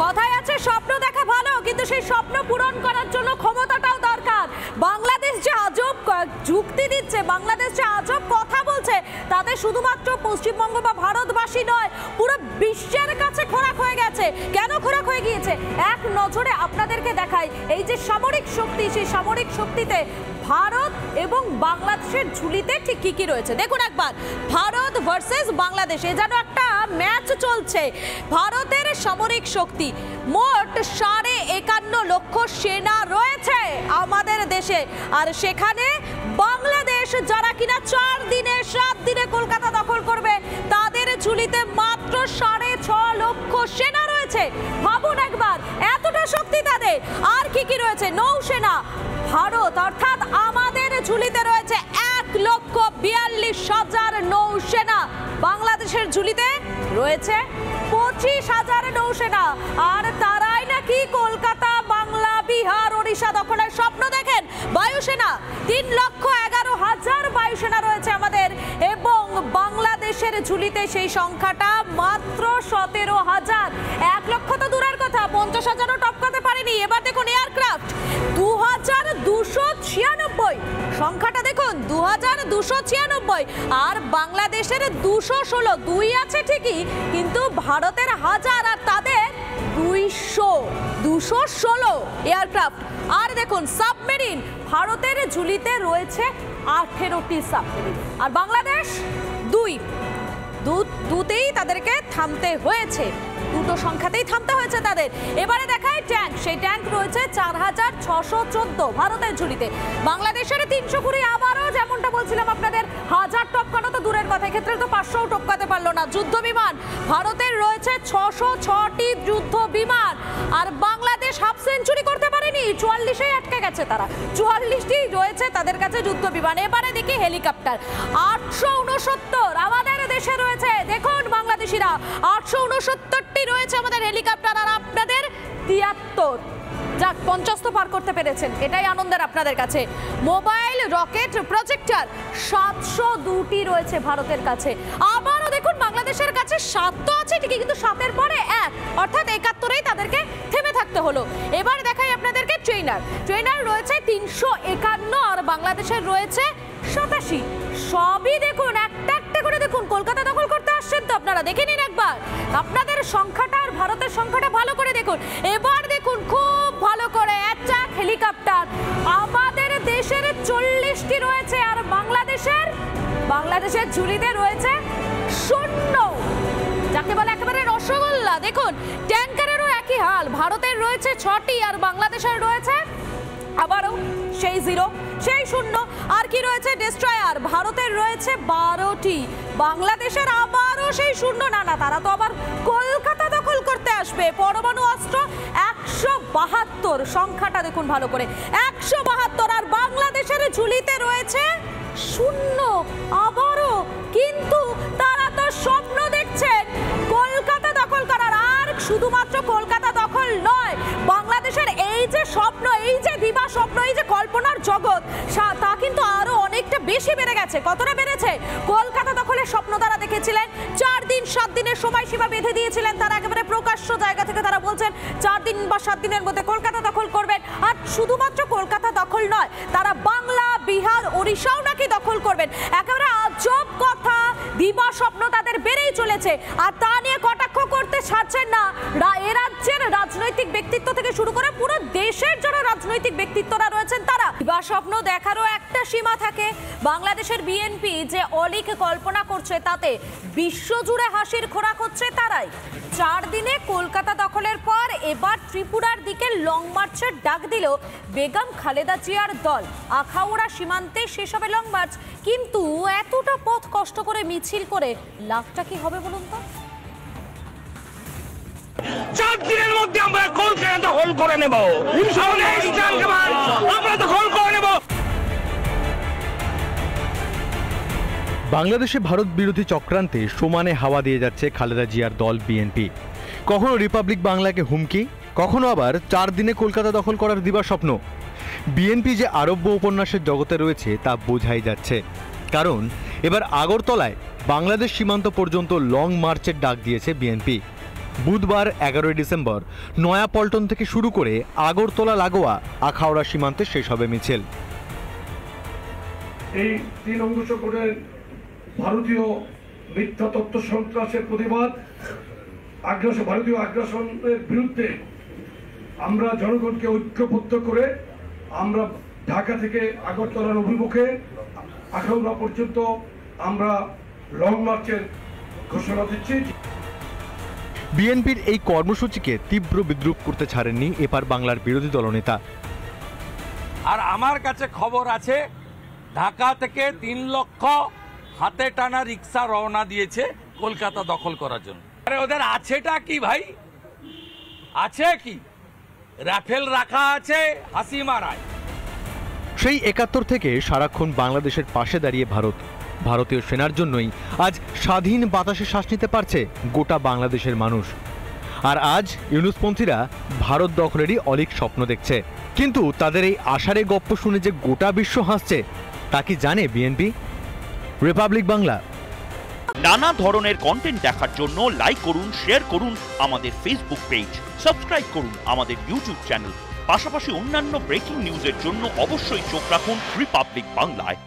কথায় আছে স্বপ্ন দেখা ভালো, কিন্তু সেই স্বপ্ন পূরণ করার জন্য ক্ষমতাটাও দরকার। বাংলাদেশ যে আজব যুক্তি দিচ্ছে, বাংলাদেশ যে আজব কথা বলছে, তাতে শুধুমাত্র পশ্চিমবঙ্গ বা ভারতবাসী নয়, পুরো বিশ্বের কাছে খোরাক হয়ে গেছে। কেন খোরাক হয়ে গিয়েছে এক নজরে আপনাদেরকে দেখাই। এই যে সামরিক শক্তি, সেই সামরিক শক্তিতে ভারত এবং বাংলাদেশের ঝুলিতে ঠিক কি কি রয়েছে দেখুন একবার। ভারত ভার্সেস বাংলাদেশ, এ যেন একটা ম্যাচ চলছে। ভারতের সামরিক শক্তি মোট 51.5 লক্ষ সেনা রয়েছে আমাদের দেশে, আর সেখানে বাংলাদেশ যারা কিনা 4 দিনে 7 দিনে কলকাতা দখল করবে, তাদের ঝুলিতে মাত্র 6.5 লক্ষ সেনা রয়েছে। ভাবুন একবার, এতটা শক্তি তাদের। আর কি কি রয়েছে? নৌসেনা। ভারত অর্থাৎ আমাদের ঝুলিতে রয়েছে 1,42,000 নৌসেনা, বাংলাদেশের ঝুলিতে রয়েছে 25,000 নৌসেনা। আর তারাই নাকি কলকাতা, বাংলা, বিহার, ওড়িশা দখলের স্বপ্ন দেখেন। বায়ুসেনা 3,11,000 বায়ুসেনা রয়েছে আমাদের, এবং বাংলাদেশের ঝুলিতে সেই সংখ্যাটা মাত্র 17,000। 1 লক্ষ তো দূরের কথা, 50,000ও টপকাতে পারেনি। এবার দেখুন এয়ারক্রাফট 2,296, সংখ্যাটা দেখুন 2,296। আর বাংলাদেশের 216, 2 আছে ঠিকই, কিন্তু ভারতের 1000 আর তাদের 216 এয়ারক্রাফট। আর দেখুন সাবমেরিন, ভারতের ঝুলিতে রয়েছে 18টি সাবমেরিন, আর বাংলাদেশ দুতেই তাদেরকে থামতে হয়েছে, দুটো সংখ্যাতেই থামতে হয়েছে তাদের। এবারে দেখায় ট্যাঙ্ক, সেই ট্যাঙ্ক রয়েছে 4,614 ভারতের ঝুলিতে। বাংলাদেশের 320, আবারও যেমনটা বলছিলাম আপনাদের, 1000 টপকানো তো দূরের কথা, এক্ষেত্রে তো 500ও টপকাতে পারলো না। যুদ্ধ বিমান ভারতের রয়েছে 606টি যুদ্ধ বিমান, আর বাংলাদেশ হাফ সেঞ্চুরি করতে পারেনি, 44এই আটকে গেছে তারা, 44টি রয়েছে তাদের কাছে যুদ্ধ বিমান। এবারে দেখি হেলিকপ্টার 869 আমাদের দেশে রয়েছে। দেখুন বাংলাদেশিরা 869টি রয়েছে আমাদের হেলিকপ্টার, আর আপনাদের 73। যাক, 50 তো পার করতে পেরেছেন, এটাই আনন্দের আপনাদের কাছে। মোবাইল রকেট প্রজেক্টর 702টি রয়েছে ভারতের কাছে। আবারও দেখুন বাংলাদেশের কাছে 7 তো আছে ঠিকই, কিন্তু 7-এর পরে 1, অর্থাৎ 71এই তাদেরকে থেমে থাকতে হলো। এবার দেখাই আপনাদেরকে ট্রেনার রয়েছে 351, আর বাংলাদেশের রয়েছে 87। সবই দেখুন একটা একটা করে দেখুন, কলকাতা দখল করতে আসছেন তো আপনারা, দেখে নিন একবার আপনাদের সংখ্যাটা আর ভারতের সংখ্যাটা ভালো করে দেখুন। এবার দেখুন খুব ভালো করে, অ্যাটাক হেলিকপ্টার আমাদের দেশের 40টি রয়েছে, আর বাংলাদেশের ঝুলিতে রয়েছে 0, যাকে বলে একেবারে রসগোল্লা। দেখুন ট্যাঙ্কারেরও একই হাল, ভারতের রয়েছে 6টি, আর বাংলাদেশের রয়েছে আবারও সেই 0, সেই 0। আর কি রয়েছে? ডেস্ট্রয়ার ভারতের রয়েছে 12টি, বাংলাদেশের আবারও সেই 0। না, তারা তো আবার কলকাতা দখল করতে আসবে। পরমাণু অস্ত্র 172, সংখ্যাটা দেখুন ভালো করে, 172, আর বাংলাদেশের ঝুলিতে রয়েছে 0 আবারও। কিন্তু তারা তো স্বপ্ন দেখছেন কলকাতা দখল করার, আর শুধুমাত্র কলকাতা দখল নয়, বাংলাদেশের এই যে স্বপ্ন, এই যে দিবা স্বপ্ন, এই যে কল্পনার জগৎ, তা কিন্তু আরো অনেকটা বেশি বেড়ে গেছে। কতটা বেড়েছে? কলকাতা দখলের স্বপ্ন তারা দেখেছিলেন, 4 দিন 7 দিনের সময়সীমা বেঁধে দিয়েছিলেন তারা, একেবারে প্রকাশ্য জায়গা থেকে তারা বলছেন 4 দিন বা 7 দিনের মধ্যে কলকাতা দখল করবেন। আর শুধুমাত্র কলকাতা দখল নয়, তারা বাংলা, বিহার, ওড়িশাও নাকি দখল করবেন। একেবারে আজব কথা, দিবা স্বপ্ন তাদের বেড়েই চলেছে, আর তা নিয়ে কটাক্ষ করতে ছাড়ছেন না এ রাজ্যের রাজনৈতিক ব্যক্তিত্ব থেকে শুরু করে পুরো দেশের যারা রাজনৈতিক ব্যক্তিত্বরা রয়েছেন তারা। দিবা স্বপ্ন দেখারও একটা সীমা থাকে। বাংলাদেশের বিএনপি যে অলিক কল্পনা করছে, তাতে বিশ্বজুড়ে হাসির খোরাক হচ্ছে তারাই। 4 দিনে কলকাতা দখলের পর এবার ত্রিপুরার দিকে লং মার্চের ডাক দিল বেগম খালেদা জিয়ার দল। আখাউড়া সীমান্তে শেষ হবে লং মার্চ, কিন্তু এতটা পথ কষ্ট করে মিছিল করে লাভটা কি হবে বলুন তো? 4 দিনের মধ্যে আমরা কলকাতা দখল করে নেব, আমরা দখল করে নেব। বাংলাদেশে ভারত বিরোধী চক্রান্তে সমানে হাওয়া দিয়ে যাচ্ছে খালেদা জিয়ার দল বিএনপি। কখনো রিপাবলিক বাংলাকে হুমকি, কখনো আবার 4 দিনে কলকাতা দখল করার দিবা স্বপ্ন। বিএনপি যে আরব্য উপন্যাসের জগতে রয়েছে তা বোঝাই যাচ্ছে, কারণ এবার আগরতলায় বাংলাদেশ সীমান্ত পর্যন্ত লং মার্চের ডাক দিয়েছে বিএনপি। বুধবার 11ই ডিসেম্বর নয়াপল্টন থেকে শুরু করে আগরতলা লাগোয়া আখাউড়া সীমান্তে শেষ হবে মিছিল। এই 3 অঙ্কুশ কোডের ভারতীয় মিথ্যা তথ্য সন্ত্রাসের প্রতিবাদ, ভারতীয় আগ্রাসনের বিরুদ্ধে আমরা জনগণকে ঐক্যবদ্ধ করে আমরা ঢাকা থেকে আগরতলার অভিমুখে আখাউড়া পর্যন্ত আমরা লং মার্চের ঘোষণা দিচ্ছি। বিএনপির এই কর্মসূচিকে তীব্র বিদ্রুপ করতে ছাড়েননি এপার বাংলার বিরোধী দলনেতা। আর আমার কাছে খবর আছে ঢাকা থেকে 3 লক্ষ হাতে টানা রিক্সা রওনা দিয়েছে কলকাতা দখল করার জন্য। আরে ওদের আছেটা কি ভাই? আছে কি? রাফেল রাখা আছে হাসি মারায়। সেই 71 থেকে সারাক্ষণ বাংলাদেশের পাশে দাঁড়িয়ে ভারতীয় সেনার জন্যই আজ স্বাধীন বাতাসে শ্বাস নিতে পারছে গোটা বাংলাদেশের মানুষ। আর আজ ইউনুসপন্থীরা ভারত দখলেরই অলীক স্বপ্ন দেখছে। কিন্তু তাদের এই আশারে গপ্প শুনে যে গোটা বিশ্ব হাসছে তা কি জানে বিএনপি? রিপাবলিক বাংলা। নানা ধরনের কন্টেন্ট দেখার জন্য লাইক করুন, শেয়ার করুন আমাদের ফেসবুক পেজ, সাবস্ক্রাইব করুন আমাদের ইউটিউব চ্যানেল। পাশাপাশি অন্যান্য ব্রেকিং নিউজের জন্য অবশ্যই চোখ রাখুন রিপাবলিক বাংলায়।